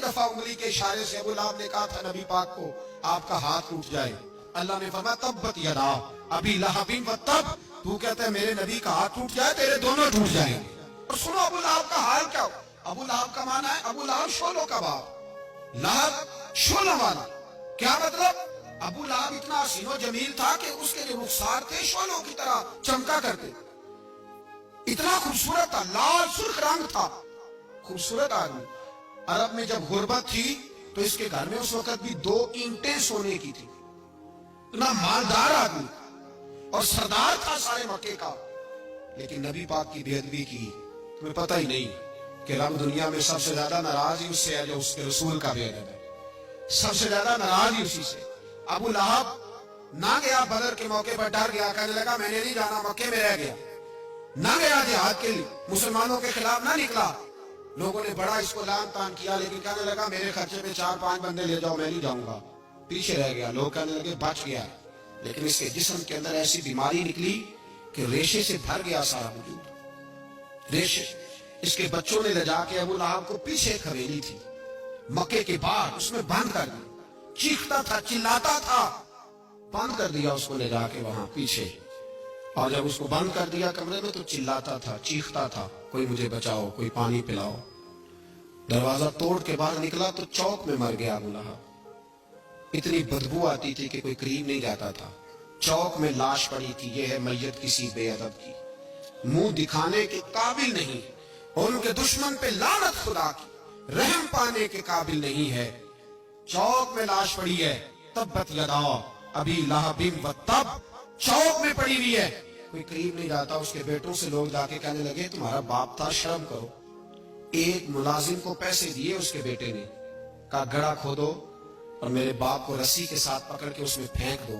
दफा उंगली के इशारे से अबू लहब ने कहा था नबी पाक को आपका हाथ टूट जाए, अल्लाह ने फरमाया तब्बत यदा अबी लहबिन व तब, तू कहता है मेरे नबी का हाथ टूट जाए, तेरे दोनों टूट जाएंगे। और सुनो अबू लहब का हाल क्या हो। अबू लहब का माना है अबू लहब शोलों का बाप, लहब शोलों वाला। क्या मतलब? अबू लहब इतना हसीनो जमील था कि उसके जो रुखसार थे शोलों की तरह चमका करते, इतना खूबसूरत था, लाल सुर्ख रंग था, खूबसूरत आदमी। अरब में जब गुर्बत थी तो इसके घर में उस वक्त भी 2 ईंटें सोने की थी। इतना मालदार आदमी और सरदार था सारे मक्के का, लेकिन नबी पाक की बेअदबी की। तुम्हें पता ही नहीं कि रब दुनिया में सबसे ज्यादा नाराज ही उससे है जो उसके रसूल का बेअदब है, सबसे ज्यादा नाराज ही उसी से। अबू लहब ना गया बदर के मौके पर, डर गया, कहने लगा मैंने नहीं जाना, मक्के में रह गया, ना गया जिहाद के लिए, मुसलमानों के खिलाफ ना निकला। लोगों ने बड़ा इसको लान तान किया, लेकिन कहने लगा मेरे खर्चे पे 4-5 बंदे ले जाओ, मैं नहीं जाऊंगा, पीछे रह गया। लोग कहने लगे बच गया, लेकिन इसके जिस्म के अंदर ऐसी बीमारी निकली कि रेशे से भर गया सारा वजूद। रेशे इसके बच्चों ने ले जाके अबू लहब को पीछे एक हवेली थी मक्के के बाहर, उसमें बंद कर दिया। चीखता था, चिल्लाता था, बंद कर दिया उसको ले जाके वहां पीछे। और जब उसको बंद कर दिया कमरे में तो चिल्लाता था, चीखता था, कोई मुझे बचाओ, कोई पानी पिलाओ। दरवाजा तोड़ के बाहर निकला तो चौक में मर गया अबू लहब। इतनी बदबू आती थी कि कोई करीब नहीं जाता था। चौक में लाश पड़ी थी, ये है मैयत किसी बेअदब की, मुंह दिखाने के काबिल नहीं, और उनके दुश्मन पे लानत खुदा की, रहम पाने के काबिल नहीं है। चौक में लाश पड़ी है, तब्बत यदा अबी लहबिन व तब, चौक में पड़ी हुई है, कोई करीब नहीं जाता। उसके बेटों से लोग जाके कहने लगे तुम्हारा बाप था, शर्म करो। एक मुलाजिम को पैसे दिए उसके बेटे ने, कहा गड़ा खोदो और मेरे बाप को रस्सी के साथ पकड़ के उसमें फेंक दो।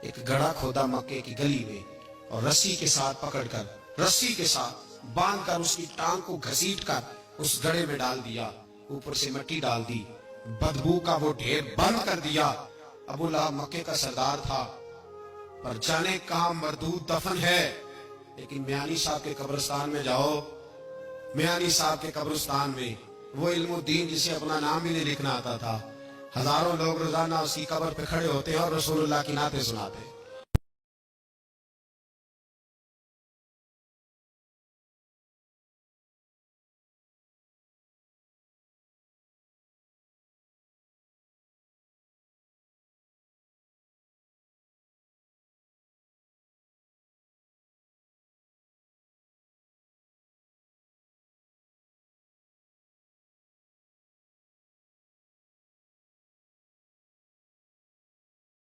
एक गड़ा खोदा मक्के की गली में, और रस्सी के साथ पकड़कर, रस्सी के साथ बांध कर उसकी टांग को घसीट कर उस गड़े में डाल दिया, ऊपर से मिट्टी डाल दी, बदबू का वो ढेर बंद कर दिया। अबू लहब मक्के का सरदार था, पर जाने कहां मरदूद दफन है। लेकिन मियानी साहब के कब्रिस्तान में जाओ, मियानी साहब के कब्रिस्तान में वो इल्मुद्दीन जिसे अपना नाम भी नहीं लिखना आता था, हजारों लोग रोजाना उसकी कब्र पे खड़े होते हैं और रसूलुल्लाह की नाते सुनाते हैं।